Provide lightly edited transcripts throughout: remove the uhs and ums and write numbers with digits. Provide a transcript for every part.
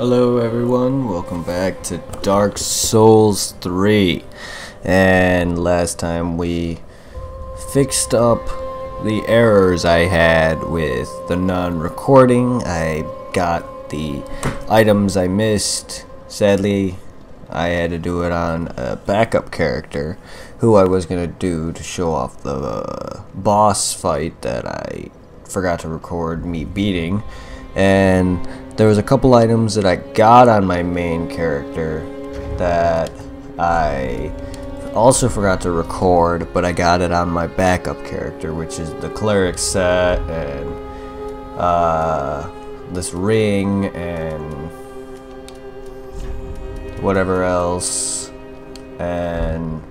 Hello everyone, welcome back to Dark Souls 3. And last time we fixed up the errors I had with the non-recording. I got the items I missed. Sadly, I had to do it on a backup character who I was going to do to show off the boss fight that I forgot to record me beating. And there was a couple items that I got on my main character that I also forgot to record, but I got it on my backup character, which is the cleric set and this ring and whatever else, and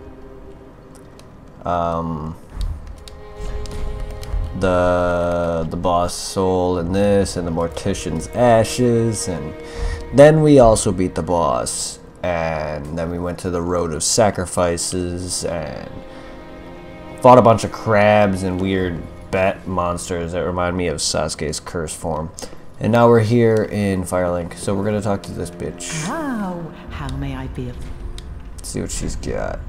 the boss soul and this, and the mortician's ashes, and then we also beat the boss, and then we went to the road of sacrifices and fought a bunch of crabs and weird bat monsters that remind me of Sasuke's curse form. And now we're here in Firelink, so we're gonna talk to this bitch. How may I be of... See what she's got.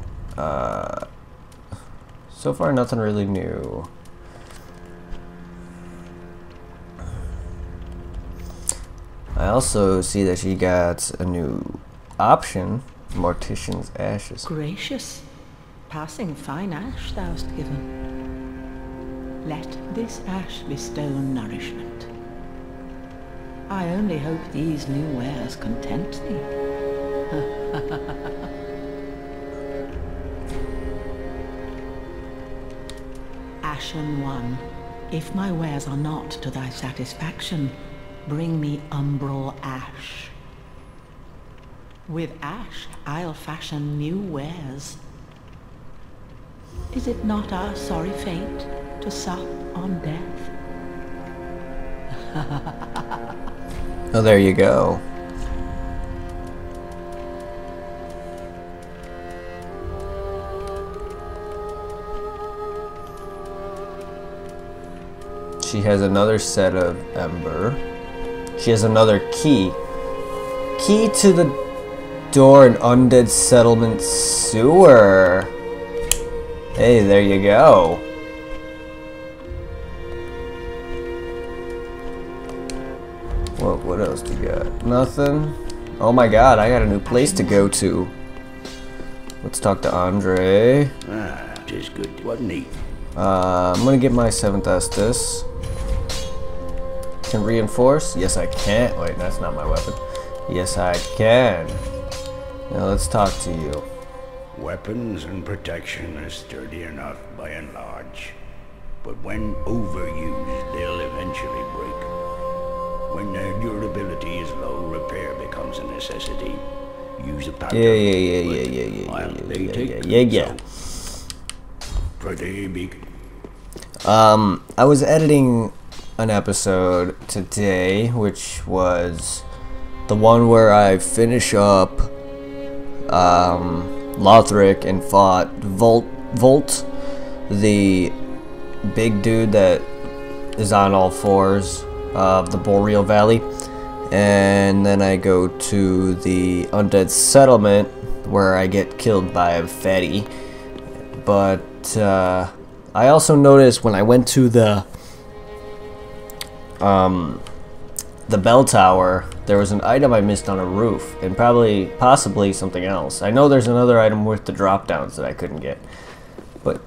So far nothing really new. I also see that she got a new option, Mortician's Ashes. Gracious, passing fine ash thou'st given. Let this ash bestow nourishment. I only hope these new wares content thee. Ashen one, if my wares are not to thy satisfaction, bring me umbral ash. With ash, I'll fashion new wares. Is it not our sorry fate to sup on death? Oh, there you go. She has another set of ember. She has another key. Key to the door in Undead Settlement Sewer. Hey, there you go. What else do you got? Nothing? Oh my god, I got a new place to go to. Let's talk to Andre. Ah, 'tis good, wasn't he? I'm gonna get my 7th Estus. Can reinforce? Yes, I can. Wait, that's not my weapon. Yes, I can. Now let's talk to you. Weapons and protection are sturdy enough by and large, but when overused, they'll eventually break. When their durability is low, repair becomes a necessity. Use a powder. Yeah. Pretty big. I was editing an episode today, which was the one where I finish up Lothric and fought Volt, the big dude that is on all fours of the Boreal Valley, and then I go to the Undead Settlement where I get killed by a fatty. But I also noticed when I went to the bell tower, there was an item I missed on a roof, and possibly something else. I know there's another item with the drop downs that I couldn't get, but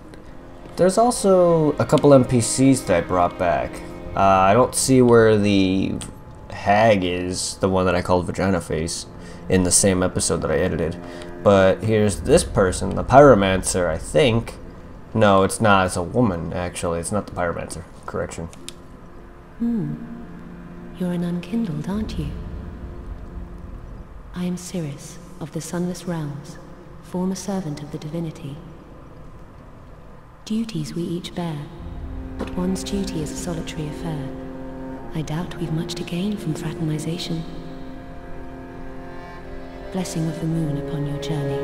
there's also a couple NPCs that I brought back. I don't see where the hag is, the one that I called Vagina Face, in the same episode that I edited. But here's this person, the Pyromancer, I think. No, it's not. It's a woman, actually. It's not the Pyromancer. Correction. You're an unkindled, aren't you? I am Cirrus, of the Sunless Realms, former servant of the divinity. Duties we each bear, but one's duty is a solitary affair. I doubt we've much to gain from fraternization. Blessing of the moon upon your journey.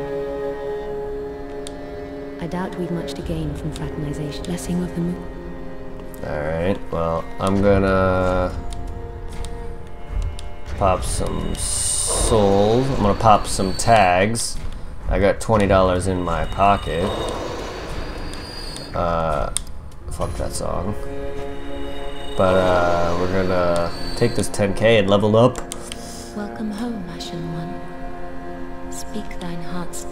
I doubt we've much to gain from fraternization. Blessing of the moon. Alright, well, I'm gonna pop some souls. I'm gonna pop some tags. I got $20 in my pocket. Fuck that song. But we're gonna take this 10k and level up. Welcome home, Ashen One. Speak thine heart's.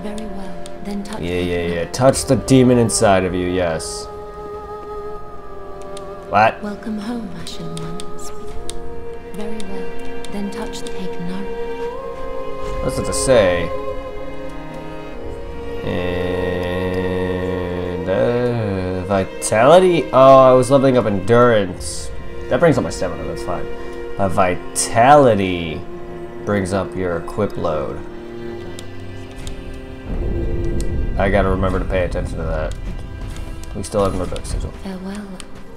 Very well. Then touch. Yeah. Touch the demon inside of you. Yes. What? Welcome home, Ashen One. Speak. Very well. Then touch the take no. What's it to say? And vitality. Oh, I was leveling up endurance. That brings up my stamina. That's fine. Vitality brings up your equip load. I gotta remember to pay attention to that. We still have no dark sigil. Farewell.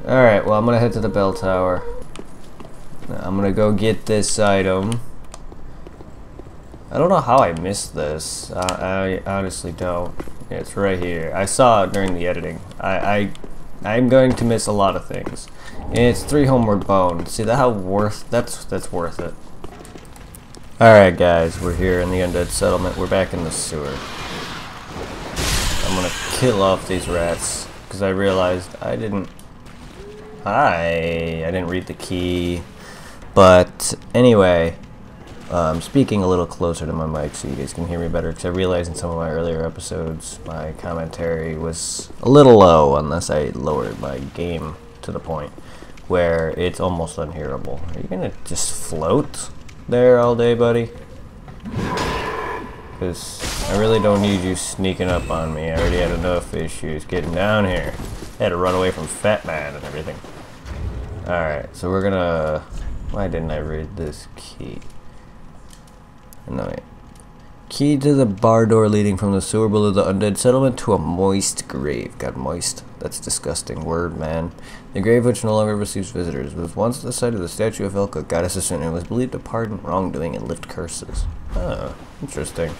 Alright, well, I'm gonna head to the bell tower. I'm gonna go get this item. I don't know how I missed this. I honestly don't. It's right here. I saw it during the editing. I'm going to miss a lot of things. And it's 3 homeward bones. See that how that's worth it. Alright guys, we're here in the undead settlement. We're back in the sewer. I'm gonna kill off these rats because I realized I didn't read the key. But anyway, I'm speaking a little closer to my mic so you guys can hear me better, because I realized in some of my earlier episodes my commentary was a little low unless I lowered my game to the point where it's almost unhearable. Are you gonna just float there all day, buddy? Because I really don't need you sneaking up on me. I already had enough issues getting down here. I had to run away from Fat Man and everything. Alright, so we're gonna... Why didn't I read this key? No, wait. Key to the bar door leading from the sewer below the undead settlement to a moist grave. God, moist. That's a disgusting word, man. The grave which no longer receives visitors was once the site of the statue of Elka, goddess of sin, and was believed to pardon wrongdoing and lift curses. Oh, interesting.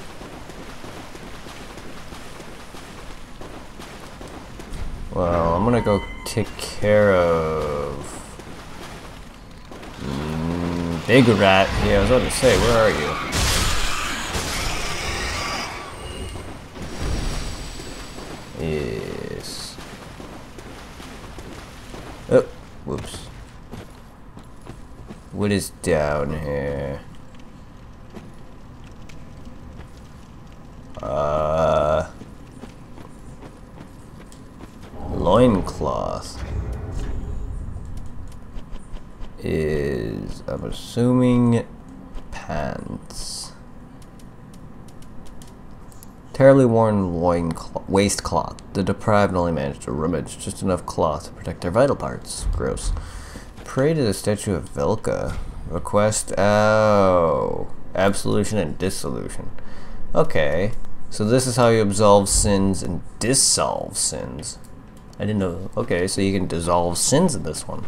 Well, I'm gonna go take care of... Big rat. Yeah, I was about to say, where are you? Yes. Oh, whoops. What is down here? Loincloth is, I'm assuming, pants. Terribly worn waistcloth. The deprived only managed to rummage just enough cloth to protect their vital parts. Gross. Pray to the statue of Velka. Request, oh, absolution and dissolution. Okay, so this is how you absolve sins and dissolve sins. I didn't know. Okay, so you can dissolve sins in this one.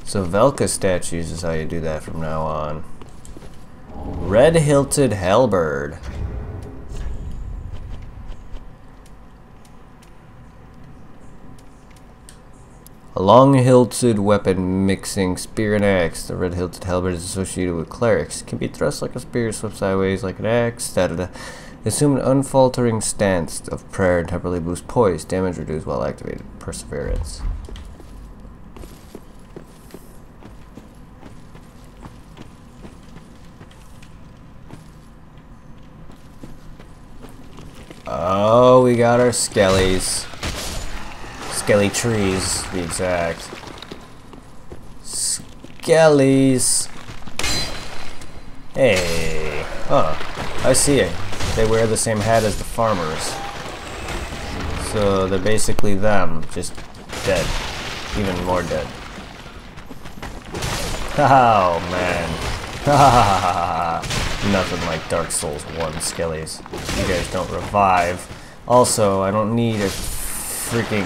So Velka statues is how you do that from now on. Red-hilted halberd. A long-hilted weapon mixing spear and axe. The red-hilted halberd is associated with clerics. It can be thrust like a spear, swept sideways like an axe. Assume an unfaltering stance of prayer and temporarily boost poise. Damage reduced while activated. Perseverance. Oh, we got our skellies. Skelly trees, to be exact. Skellies. Hey. Huh. I see it. They wear the same hat as the farmers. So they're basically them, just dead. Even more dead. Oh, man. Nothing like Dark Souls 1 skellies. You guys don't revive. Also, I don't need a freaking...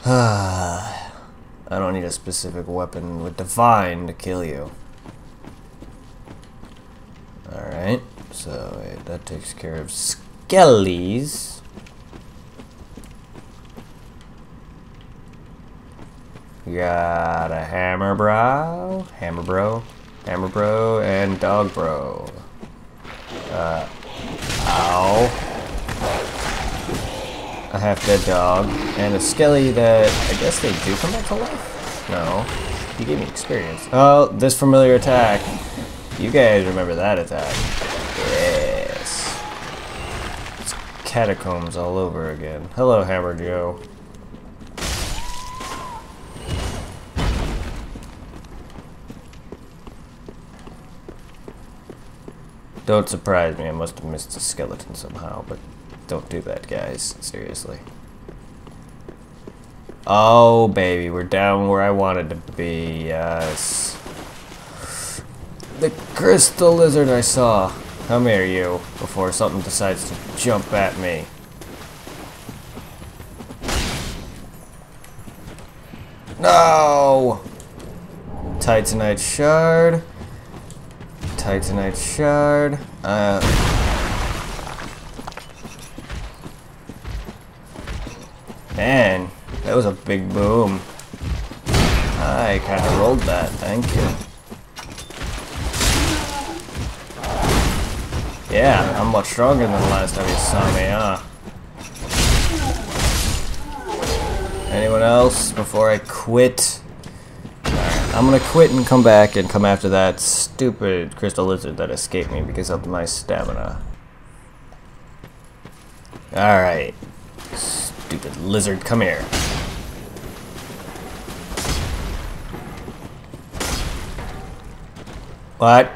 I don't need a specific weapon with Divine to kill you. Alright, so wait, that takes care of skellies. We got a hammer bro, and dog bro. Ow. A half-dead dog, and a skelly that I guess they do come back to life? No. He gave me experience. Oh, this familiar attack. You guys remember that attack. Yes. It's catacombs all over again. Hello, Hammer Joe. Don't surprise me, I must have missed a skeleton somehow, but don't do that, guys. Seriously. Oh, baby, we're down where I wanted to be. Yes. The crystal lizard I saw. Come here, you, before something decides to jump at me. No! Titanite shard. Titanite shard. Man, that was a big boom. I kind of rolled that, thank you. Yeah, I'm much stronger than the last time you saw me, huh? Anyone else before I quit? Alright, I'm gonna quit and come back and come after that stupid crystal lizard that escaped me because of my stamina. Alright. Stupid lizard, come here. What?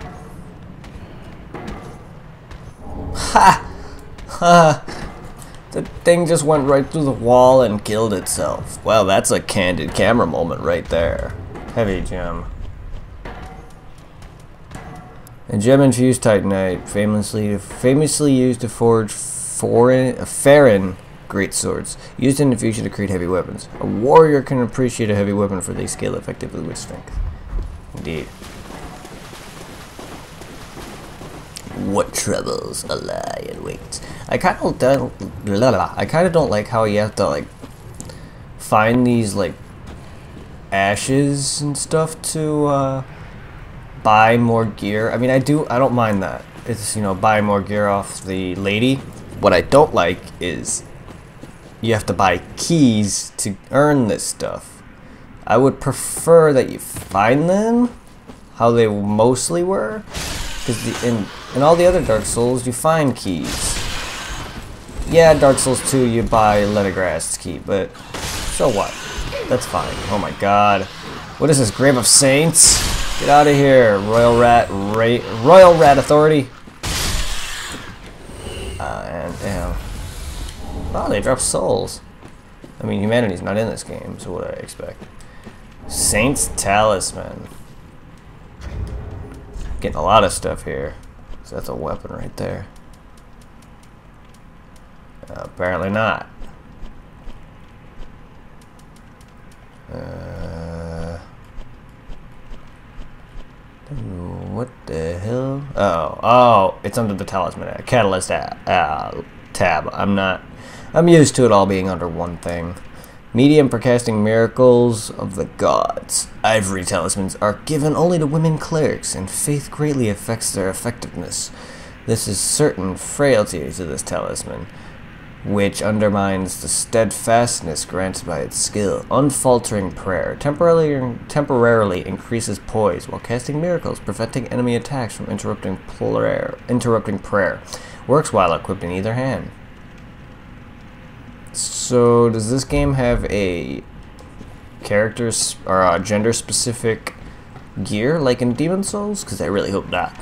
Ha! Ha! The thing just went right through the wall and killed itself. Well, that's a candid camera moment right there. Heavy gem. A gem-infused titanite, famously used to forge Farron greatswords, used in infusion to create heavy weapons. A warrior can appreciate a heavy weapon for they scale effectively with strength. Indeed. What troubles a lie in wait? I kind of don't like how you have to like find these like ashes and stuff to buy more gear. I mean, I don't mind that. It's, you know, buy more gear off the lady. What I don't like is you have to buy keys to earn this stuff. I would prefer that you find them how they mostly were, because in all the other Dark Souls you find keys. Yeah, Dark Souls 2 you buy Leningrad key, but so what? That's fine. Oh my god. What is this, Grave of Saints? Get out of here, Royal Rat Authority. And damn. Oh, they drop souls. I mean, humanity's not in this game, so what do I expect? Saint's Talisman. Getting a lot of stuff here. So that's a weapon right there. Apparently not. What the hell? Oh, it's under the talisman catalyst tab. I'm used to it all being under one thing. Medium for casting miracles of the gods. Ivory talismans are given only to women clerics, and faith greatly affects their effectiveness. This is certain frailty to this talisman, which undermines the steadfastness granted by its skill. Unfaltering prayer temporarily increases poise while casting miracles, preventing enemy attacks from interrupting prayer. Works while equipped in either hand. So does this game have a characters or a gender-specific gear like in Demon Souls? Because I really hope not.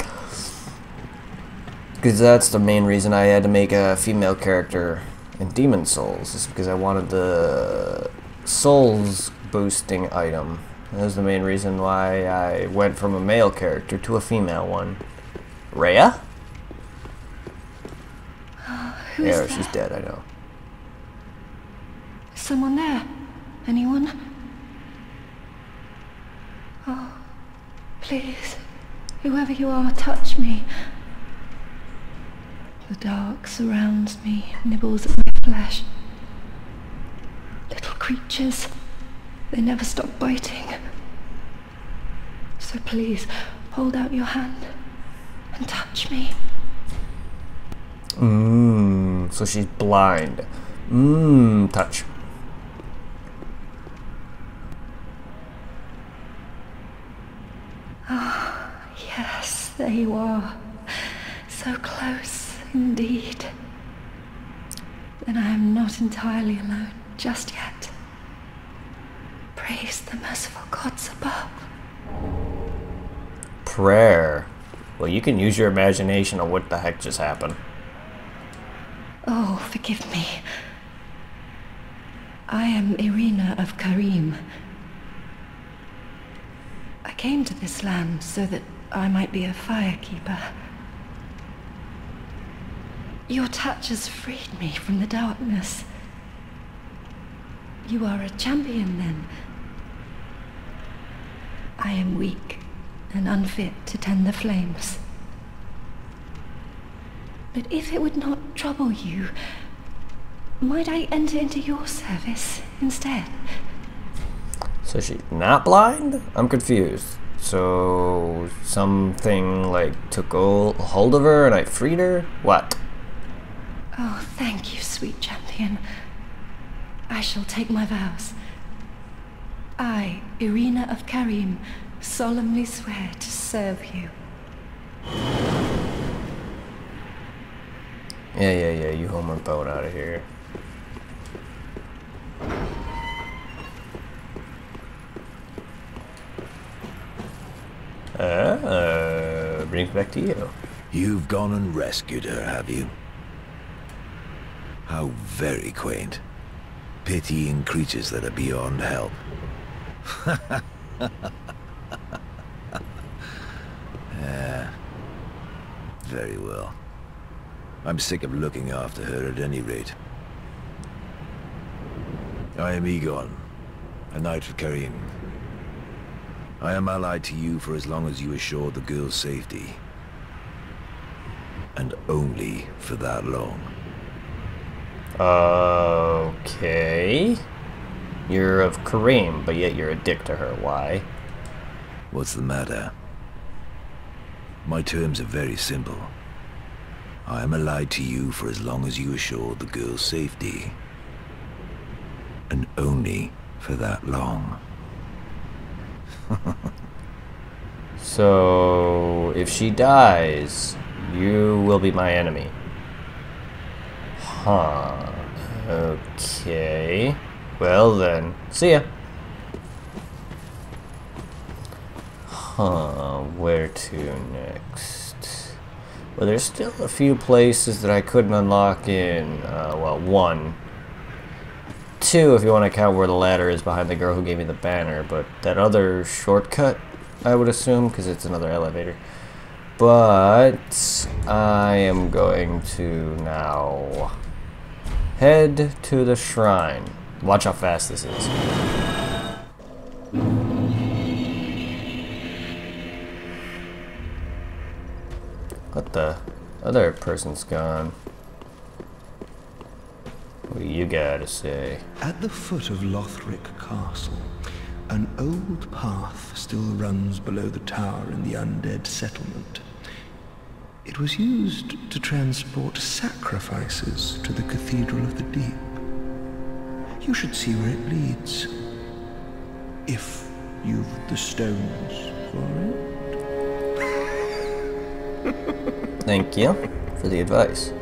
Because that's the main reason I had to make a female character in Demon Souls, is because I wanted the souls boosting item. That was the main reason why I went from a male character to a female one. Rhea? Yeah, she's dead, I know. Is someone there? Anyone? Oh, please, whoever you are, touch me. The dark surrounds me, nibbles at my flesh. Little creatures, They never stop biting. So please, hold out your hand and touch me. So she's blind. Touch. Ah, yes, there you are. So close, indeed. Then I am not entirely alone just yet. Praise the merciful gods above. Prayer. Well, you can use your imagination on what the heck just happened. Oh, forgive me. I am Irina of Karim. I came to this land so that I might be a firekeeper. Your touch has freed me from the darkness. You are a champion, then. I am weak and unfit to tend the flames. But if it would not trouble you, might I enter into your service instead? So she's not blind? I'm confused. So something like took hold of her and I freed her? What? Oh, thank you, sweet champion. I shall take my vows. I, Irina of Karim, solemnly swear to serve you. Yeah, you hold my boat out of here. Brings back to you. You've gone and rescued her, have you? How very quaint. Pitying creatures that are beyond help. Yeah. Very well. I'm sick of looking after her at any rate. I am Egon, a knight of Karim. I am allied to you for as long as you assure the girl's safety. And only for that long. Okay. You're of Kareem, but yet you're a dick to her. Why? What's the matter? My terms are very simple. I am allied to you for as long as you assure the girl's safety. And only for that long. So, if she dies, you will be my enemy. Huh. Okay. Well then, see ya. Huh, where to next? Well, there's still a few places that I couldn't unlock in, well, 1. 2, if you want to count where the ladder is behind the girl who gave me the banner, but that other shortcut, I would assume, because it's another elevator. But I am going to now head to the shrine. Watch how fast this is. What the? Other person's gone. What do you gotta say? At the foot of Lothric Castle, an old path still runs below the tower in the undead settlement. It was used to transport sacrifices to the Cathedral of the Deep. You should see where it leads. If you've the stones for it. Thank you for the advice.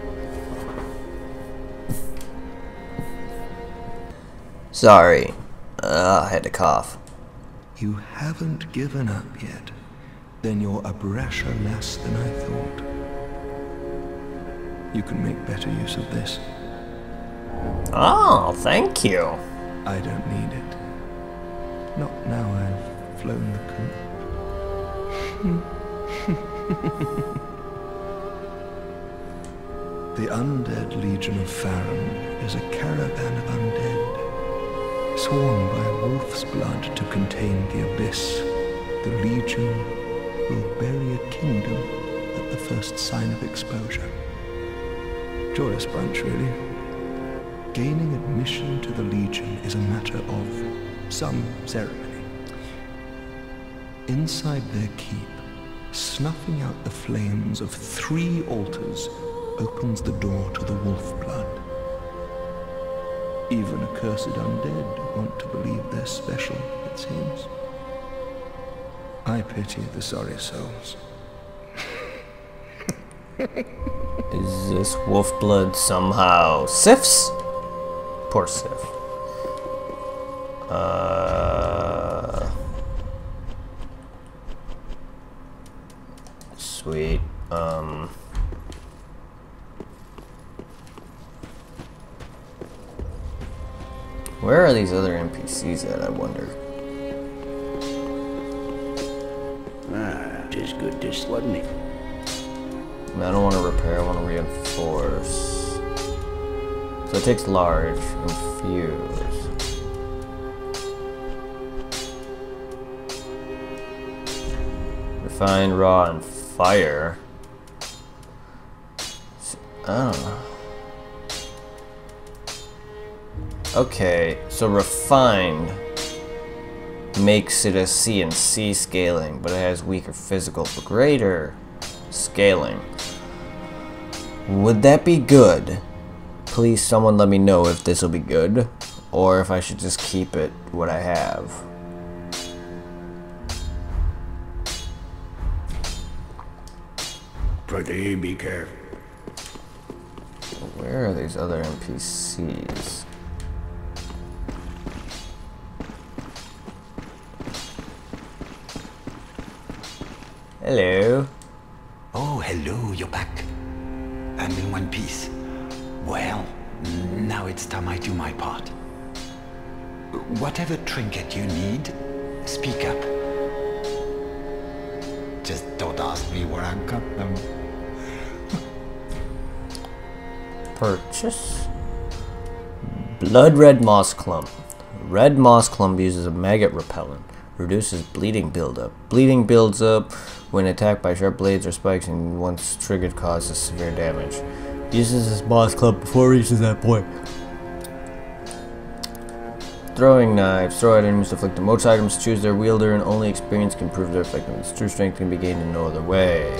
Sorry, I had to cough. You haven't given up yet. Then you're a brasher less than I thought. You can make better use of this. Oh, thank you. I don't need it. Not now I've flown the coop. The Undead Legion of Farum is a caravan of undead, sworn by wolf's blood to contain the abyss. The Legion will bury a kingdom at the first sign of exposure. Joyous bunch, really. Gaining admission to the Legion is a matter of some ceremony. Inside their keep, snuffing out the flames of 3 altars opens the door to the wolf blood. Even accursed undead want to believe they're special, it seems. I pity the sorry souls. Is this wolf blood somehow Sif's? Poor Sif. Sweet. Where are these other NPCs at, I wonder? Ah, 'tis good to wasn't it? I don't want to repair, I want to reinforce. So it takes large, infuse. Refine, raw, and fire. I don't know. Okay, so refined makes it a CNC scaling, but it has weaker physical but greater scaling. Would that be good? Please someone let me know if this will be good, or if I should just keep it what I have. Pretty be careful. Where are these other NPCs? Hello. Oh, hello, you're back. And in one piece. Well, now it's time I do my part. Whatever trinket you need, speak up. Just don't ask me where I got them. Purchase. Blood red moss clump. Red moss clump uses a maggot repellent. Reduces bleeding buildup. Bleeding builds up when attacked by sharp blades or spikes, and once triggered causes severe damage. Uses this moss clump before it reaches that point. Throwing knives. Throw at enemies to inflict the most items. Choose their wielder, and only experience can prove their effectiveness. True strength can be gained in no other way.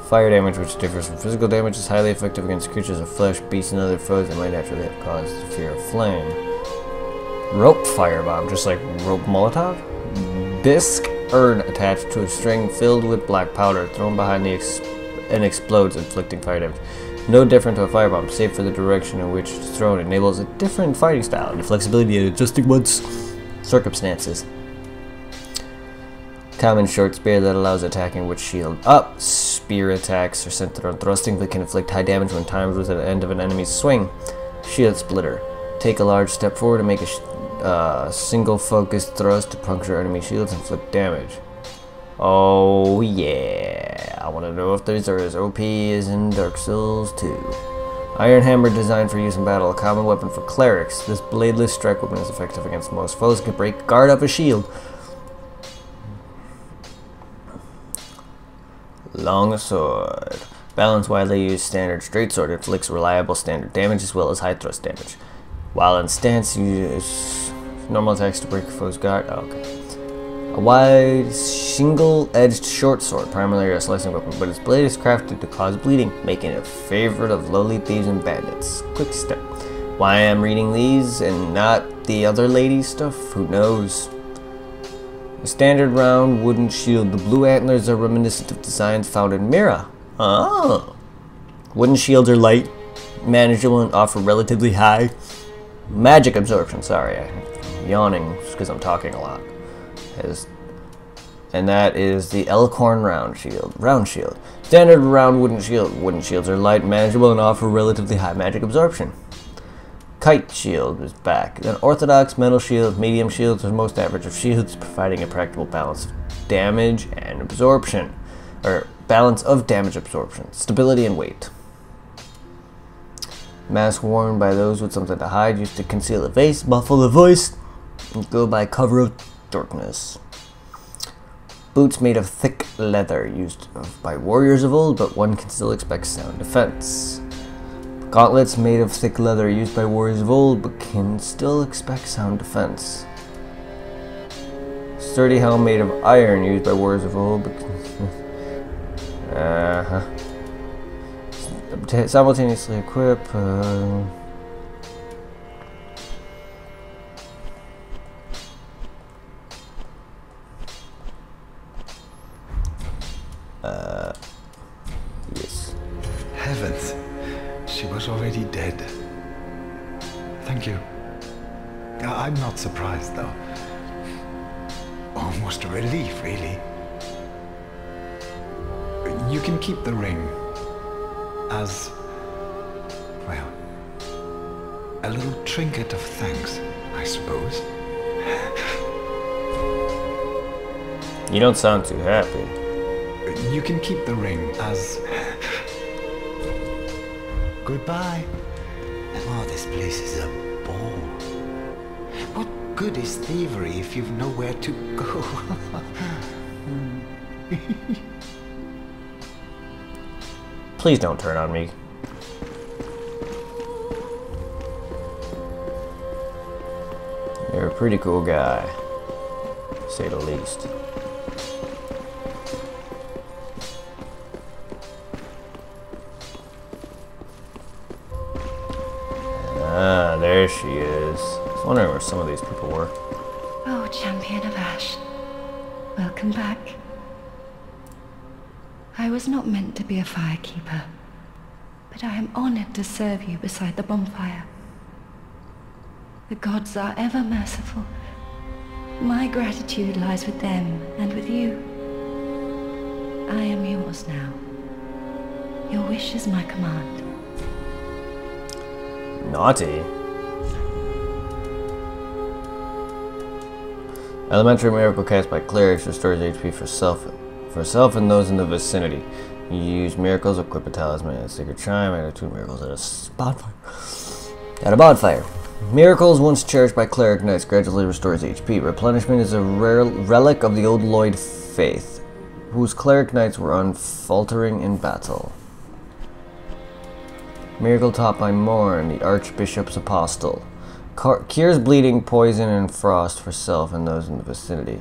Fire damage, which differs from physical damage, is highly effective against creatures of flesh, beasts, and other foes that might naturally have caused the fear of flame. Rope firebomb, just like rope Molotov. Bisque urn attached to a string filled with black powder, thrown behind the and explodes, inflicting fire damage. No different to a firebomb, save for the direction in which it's thrown. Enables a different fighting style and flexibility in adjusting one's circumstances. Common short spear that allows attacking with shield up. Spear attacks are centered on thrusting but can inflict high damage when timed with the end of an enemy's swing. Shield splitter. Take a large step forward and make a single focused thrust to puncture enemy shields and inflict damage. Oh yeah, I want to know if these are as OP as in Dark Souls 2. Iron hammer designed for use in battle, a common weapon for clerics. This bladeless strike weapon is effective against most foes, can break guard up a shield. Long sword. Balanced widely used standard straight sword, inflicts reliable standard damage as well as high thrust damage. While in stance, use normal attacks to break a foe's guard. Oh, okay. A wide, single-edged short sword, primarily a slicing weapon, but its blade is crafted to cause bleeding, making it a favorite of lowly thieves and bandits. Quick step. Why I'm reading these and not the other lady stuff? Who knows? A standard round wooden shield. The blue antlers are reminiscent of designs found in Mira. Oh. Wooden shields are light, manageable, and offer relatively high magic absorption. Sorry, I'm yawning just because I'm talking a lot. And that is the Elkhorn round shield. Round shield. Standard round wooden shield. Wooden shields are light, manageable, and offer relatively high magic absorption. Kite shield is back. An orthodox metal shield. Medium shields are most average of shields, providing a practical balance of damage and absorption. Or balance of damage absorption. Stability and weight. Mask worn by those with something to hide, used to conceal a face, muffle the voice, and go by cover of darkness. Boots made of thick leather, used by warriors of old, but one can still expect sound defense. Gauntlets made of thick leather used by warriors of old, but can still expect sound defense. Sturdy helm made of iron used by warriors of old, but can simultaneously equip. Yes. Heavens, she was already dead. Thank you. I'm not surprised, though. Almost a relief, really. You can keep the ring as, well, a little trinket of thanks, I suppose. You don't sound too happy. You can keep the ring as... Goodbye. Oh, this place is a bore. What good is thievery if you've nowhere to go? Please don't turn on me. You're a pretty cool guy, to say the least. Ah, there she is. I was wondering where some of these people were. Oh, Champion of Ash. Welcome back. I was not meant to be a firekeeper, but I am honored to serve you beside the bonfire. The gods are ever merciful. My gratitude lies with them and with you. I am yours now. Your wish is my command. Naughty. Elementary miracle cast by clerics restores HP for self and those in the vicinity. You use miracles, equip a talisman, and a sacred chime, and attune miracles at a bonfire. At a bonfire. Miracles, once cherished by cleric knights, gradually restores HP. Replenishment is a rare relic of the old Lloyd faith, whose cleric knights were unfaltering in battle. Miracle taught by Morn, the Archbishop's Apostle. Cures bleeding, poison, and frost for self and those in the vicinity.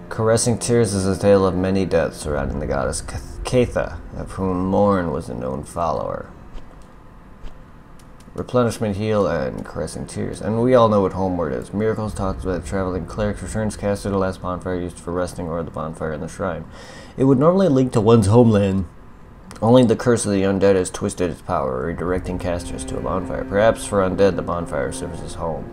Caressing Tears is a tale of many deaths surrounding the goddess Catha, of whom Morn was a known follower. Replenishment, heal, and Caressing Tears. And we all know what Homeward is. Miracles taught by the traveling cleric returns cast to the last bonfire used for resting or the bonfire in the shrine. It would normally link to one's homeland. Only the curse of the undead has twisted its power, redirecting casters to a bonfire. Perhaps for undead, the bonfire serves as home.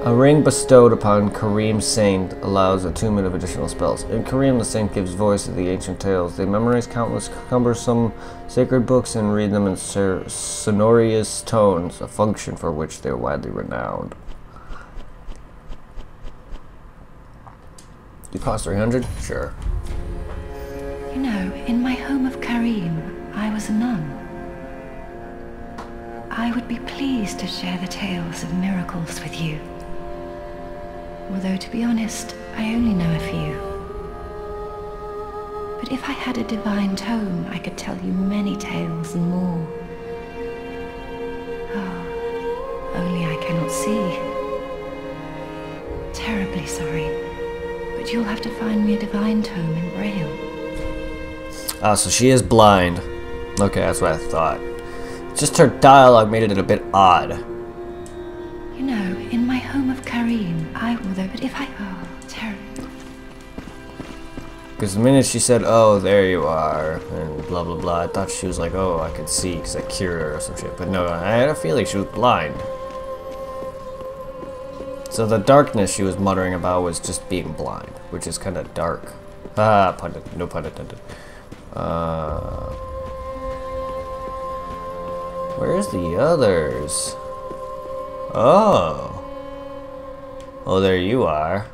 A ring bestowed upon Kareem Saint allows attunement of additional spells. In Kareem, the Saint gives voice to the ancient tales. They memorize countless cumbersome sacred books and read them in sonorous tones, a function for which they are widely renowned. You cost 300? Sure. You know, in my home of Kareem, I was a nun. I would be pleased to share the tales of miracles with you. Although, to be honest, I only know a few. But if I had a divine tome, I could tell you many tales and more. Oh, only I cannot see. Terribly sorry, but you'll have to find me a divine tome in Braille. Ah, so she is blind. Okay, that's what I thought. Just her dialogue made it a bit odd. You know, in my home of Kareem, but if I... Oh, terrible. Because the minute she said, oh, there you are, and blah blah blah, I thought she was like, oh, I could see because I cured her or some shit. But no, I had a feeling she was blind. So the darkness she was muttering about was just being blind, which is kind of dark. Ah, no pun intended. Where's the others? Oh. Oh, there you are.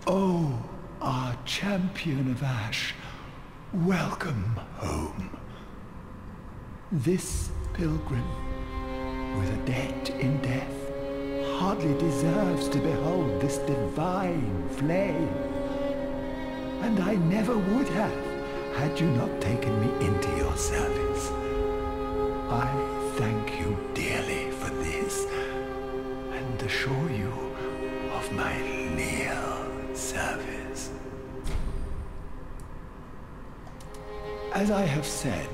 Oh, our champion of Ash, welcome home. This pilgrim, with a debt in death, hardly deserves to behold this divine flame. and I never would have had you not taken me into your service. I thank you dearly for this, and assure you of my leal service. As I have said,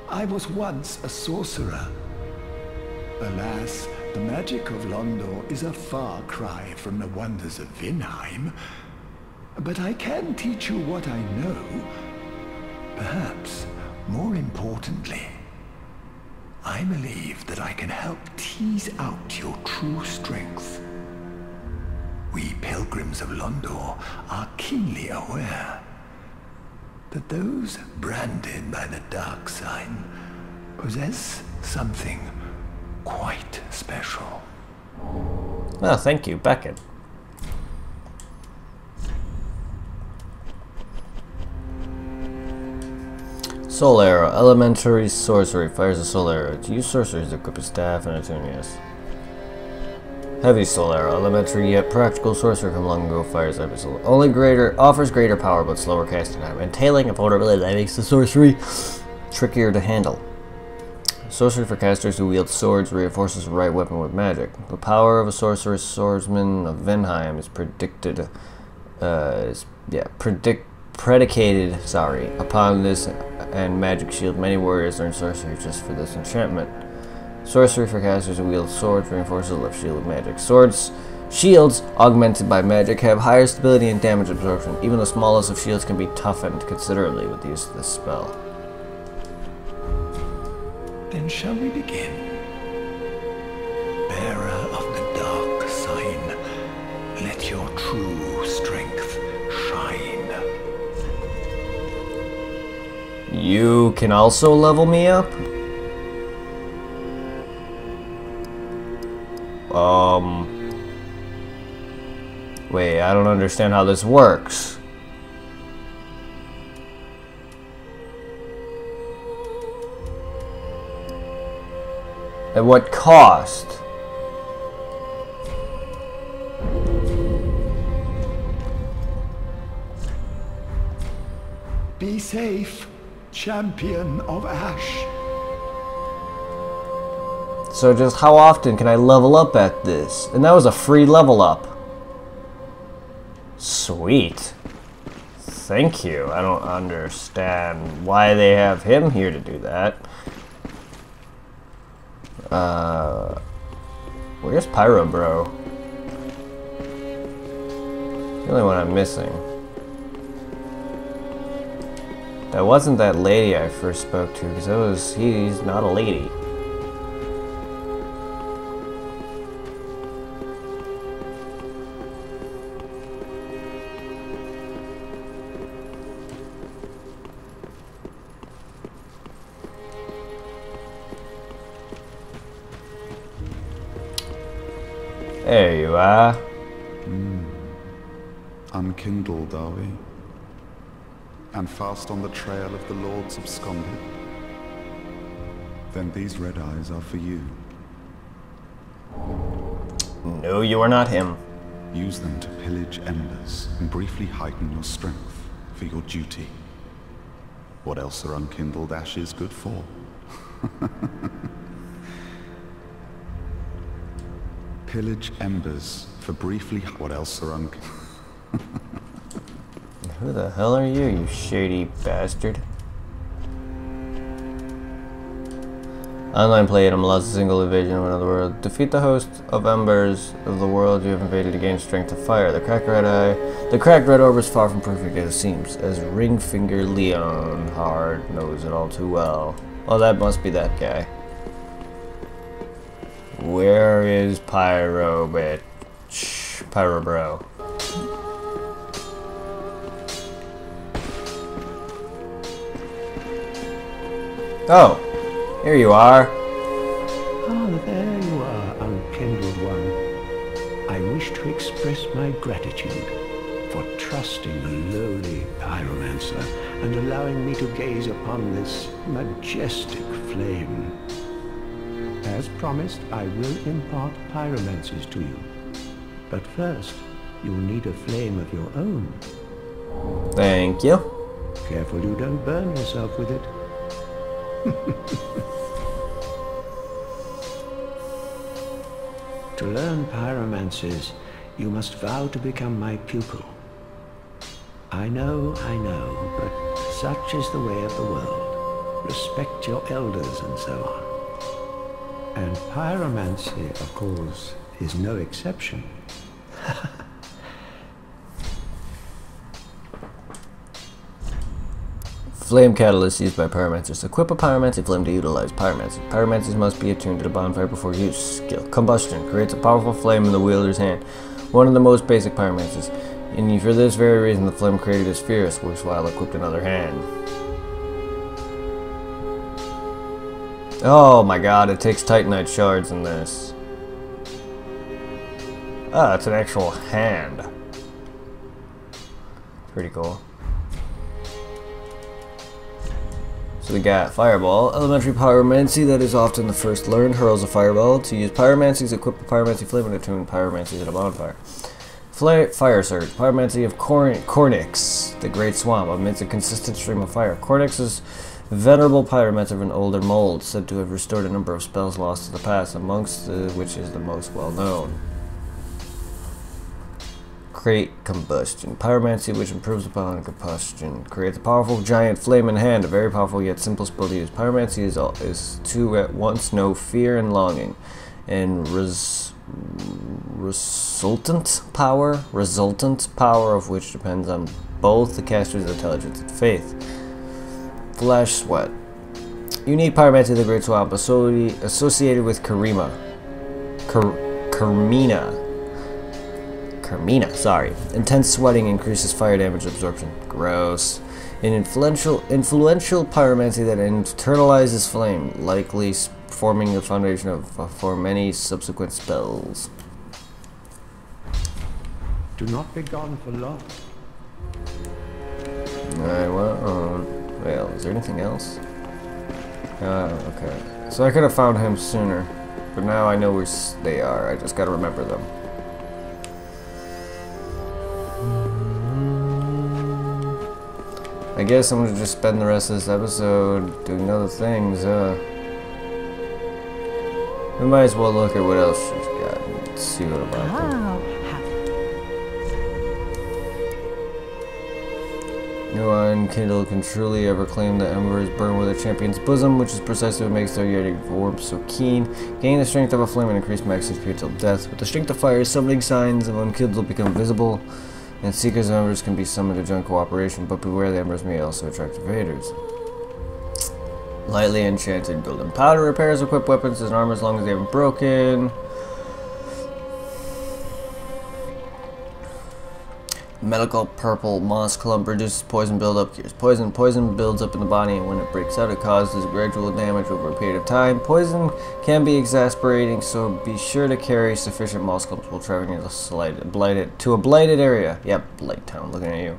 I was once a sorcerer. Alas, the magic of Londor is a far cry from the wonders of Vinheim. But I can teach you what I know. Perhaps, more importantly, I believe that I can help tease out your true strength. We pilgrims of Londor are keenly aware that those branded by the dark sign possess something quite special. Oh, thank you, Beckett. Soul Arrow. Elementary sorcery. Fires a soul arrow. To use sorceries, equip a staff and attune, yes. Heavy Soul Arrow. Elementary yet practical sorcery from long ago. Fires heavy soul. Offers greater power but slower casting time. Entailing a vulnerability that makes the sorcery trickier to handle. Sorcery for casters who wield swords reinforces the right weapon with magic. The power of a sorceress swordsman of Vinheim is predicated upon this and magic shield. Many warriors learn sorcery just for this enchantment. Sorcery for casters who wield swords reinforces the left shield with magic. Shields augmented by magic have higher stability and damage absorption. Even the smallest of shields can be toughened considerably with the use of this spell. Then shall we begin? Bearer of the dark sign, let your true strength shine. You can also level me up? Wait, I don't understand how this works. At what cost? Be safe, champion of Ash. So just how often can I level up at this? And that was a free level up. Sweet. Thank you. I don't understand why they have him here to do that. Where's Pyro Bro? The only one I'm missing. That wasn't that lady I first spoke to, because he's not a lady. There you are. Unkindled, are we? And fast on the trail of the Lords absconded? Then these red eyes are for you. No, you are not him. Use them to pillage embers and briefly heighten your strength for your duty. What else are unkindled ashes good for? Pillage embers for briefly... What else are unkindled... Who the hell are you, you shady bastard? Online play item allows a single evasion of another world. Defeat the host of embers of the world you have invaded to gain strength of fire. The cracked red orb is far from perfect as it seems, as Ringfinger Leonhard knows it all too well. Oh, that must be that guy. Where is Pyro, bitch? Pyro Bro. Oh, here you are. Ah, there you are, unkindled one. I wish to express my gratitude for trusting the lowly pyromancer and allowing me to gaze upon this majestic flame. As promised, I will impart pyromancies to you. But first, you'll need a flame of your own. Thank you. Careful you don't burn yourself with it. To learn pyromancies, you must vow to become my pupil. I know, but such is the way of the world. Respect your elders and so on. And pyromancy, of course, is no exception. Flame catalyst used by pyromancers. Equip a pyromancy flame to utilize pyromancy. Pyromancers must be attuned to the bonfire before use. Skill. Combustion. Creates a powerful flame in the wielder's hand. One of the most basic pyromancers. And for this very reason, the flame created is fierce, works while equipped in other hand. Oh my god, it takes titanite shards in this. Ah, it's an actual hand. Pretty cool. So we got Fireball, elementary pyromancy that is often the first learned, hurls a fireball. To use pyromancies, equip a pyromancy flame and attune pyromancies at a bonfire. Fire Surge, pyromancy of Cornyx, the Great Swamp, amidst a consistent stream of fire. Cornyx is venerable pyromancer of an older mold, said to have restored a number of spells lost to the past, amongst which is the most well known. Create Combustion, pyromancy which improves upon combustion. Creates a powerful giant flame in hand, a very powerful yet simple spell to use. Pyromancy is to at once know fear and longing, and resultant power of which depends on both the caster's intelligence and faith. Flash Sweat, unique pyromancy of the Great Swamp associated with Carmina, sorry. Intense sweating increases fire damage absorption. Gross. An influential pyromancy that internalizes flame, likely forming the foundation for many subsequent spells. Do not be gone for long. Alright, well, is there anything else? Okay. So I could have found him sooner, but now I know where they are. I just gotta remember them. I guess I'm gonna just spend the rest of this episode doing other things. We might as well look at what else she's got and see what about them. No unkindled can truly ever claim that embers burn with a champion's bosom, which is precisely what makes their yearning warmth so keen. Gain the strength of a flame and increase max HP until death. With the strength of fire, summoning signs of unkindled will become visible, and seekers of embers can be summoned to join cooperation, but beware the embers may also attract invaders. Lightly enchanted golden powder repairs equipped weapons and armor as long as they haven't broken. Medical purple moss clump reduces poison buildup, cures poison. Poison builds up in the body, and when it breaks out, it causes gradual damage over a period of time. Poison can be exasperating, so be sure to carry sufficient moss clumps while traveling to a blighted area. Yep, Blight Town, looking at you.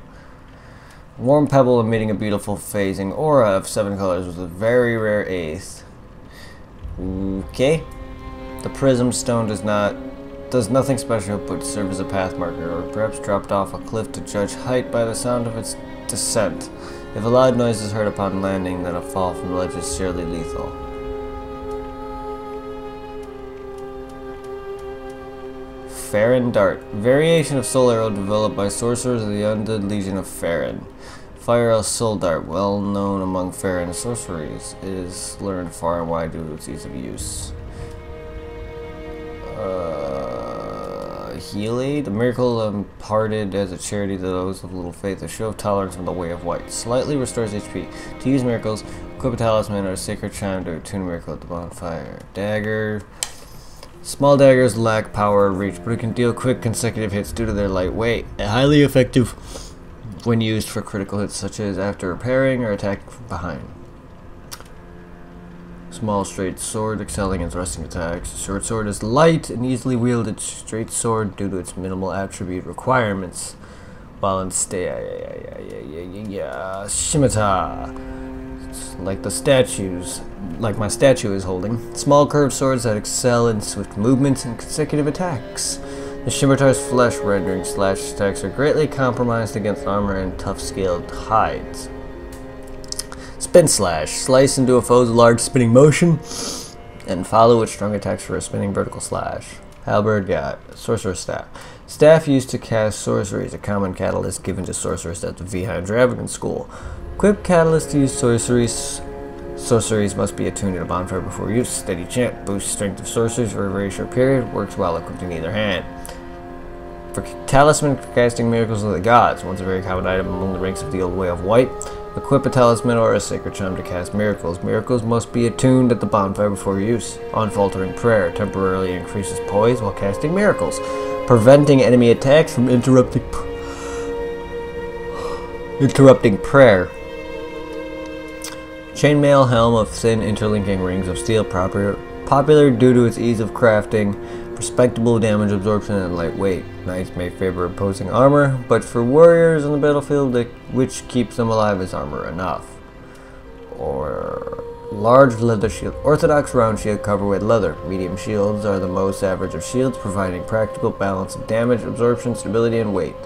Warm pebble emitting a beautiful phasing aura of 7 colors with a very rare 8th. Okay. The prism stone does nothing special but serve as a path marker, or perhaps dropped off a cliff to judge height by the sound of its descent. If a loud noise is heard upon landing, then a fall from the ledge is surely lethal. Farron Dart. Variation of soul arrow developed by sorcerers of the undead legion of Farron. Fire Soul Dart, well known among Farron sorceries, is learned far and wide due to its ease of use. Heal Aid, a miracle imparted as a charity to those of little faith, a show of tolerance in the way of white. Slightly restores HP. To use miracles, equip a talisman or a sacred chime to attune a miracle at the bonfire. Dagger. Small daggers lack power or reach, but it can deal quick consecutive hits due to their light weight. Highly effective when used for critical hits, such as after repairing or attacking from behind. Small straight sword, excelling in thrusting attacks. Short sword is light and easily wielded straight sword due to its minimal attribute requirements. While in scimitar, like my statue is holding. Small curved swords that excel in swift movements and consecutive attacks. The Scimitar's flesh rendering slash attacks are greatly compromised against armor and tough scaled hides. Spin slash. Slice into a foe's large spinning motion and follow with strong attacks for a spinning vertical slash. Halberd got Sorcerer's Staff. Staff used to cast sorceries, a common catalyst given to sorcerers at the Vheim Dragon School. Equip catalyst to use sorceries. Sorceries must be attuned in a bonfire before use. Steady chant boosts strength of sorceries for a very short period. Works while equipped in either hand. For talisman for casting miracles of the gods, once a very common item among the ranks of the old way of white. Equip a talisman or a sacred charm to cast miracles. Miracles must be attuned at the bonfire before use. Unfaltering prayer temporarily increases poise while casting miracles, preventing enemy attacks from interrupting prayer. Chainmail helm of thin interlinking rings of steel, popular due to its ease of crafting, respectable damage absorption, and lightweight. Knights may favor imposing armor, but for warriors on the battlefield, which keeps them alive is armor enough. Or large leather shield. Orthodox round shield covered with leather. Medium shields are the most average of shields, providing practical balance of damage, absorption, stability, and weight.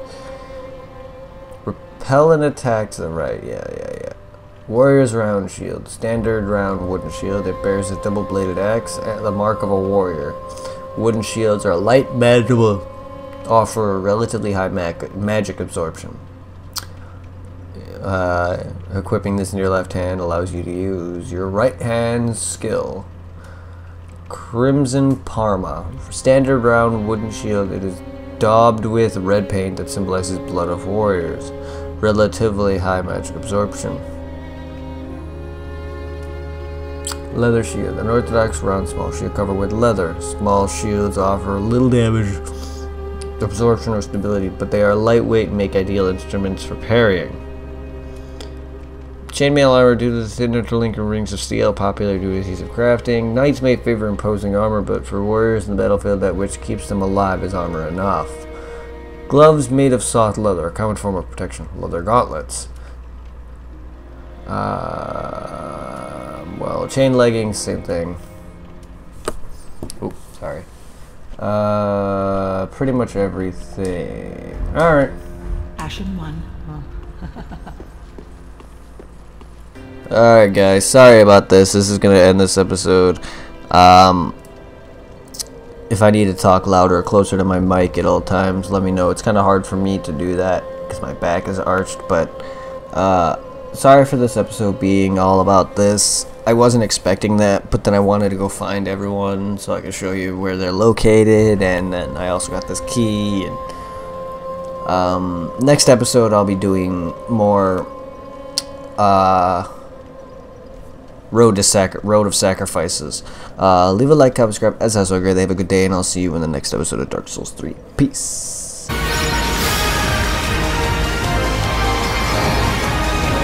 Repel and attack to the right. Yeah. Warrior's round shield. Standard round wooden shield. It bears a double-bladed axe, the mark of a warrior. Wooden shields are light, manageable, offer relatively high magic absorption. Equipping this in your left hand allows you to use your right hand's skill. Crimson Parma. For standard round wooden shield, it is daubed with red paint that symbolizes blood of warriors. Relatively high magic absorption. Leather shield. An orthodox round small shield covered with leather. Small shields offer little damage, absorption, or stability, but they are lightweight and make ideal instruments for parrying. Chainmail armor due to the thin interlinking rings of steel, popular due to its ease of crafting. Knights may favor imposing armor, but for warriors in the battlefield, that which keeps them alive is armor enough. Gloves made of soft leather, a common form of protection. Leather gauntlets. Well, chain leggings, same thing. Oops, sorry. Pretty much everything. Alright. Ashen one. Alright guys, sorry about this. This is gonna end this episode. If I need to talk louder or closer to my mic at all times, let me know. It's kinda hard for me to do that because my back is arched, but sorry for this episode being all about this. I wasn't expecting that, but then I wanted to go find everyone so I could show you where they're located, and then I also got this key. And next episode I'll be doing more Road of Sacrifices. Leave a like, comment, subscribe. As always, great. Have a good day, and I'll see you in the next episode of Dark Souls 3. Peace.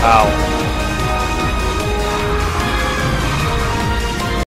Ow.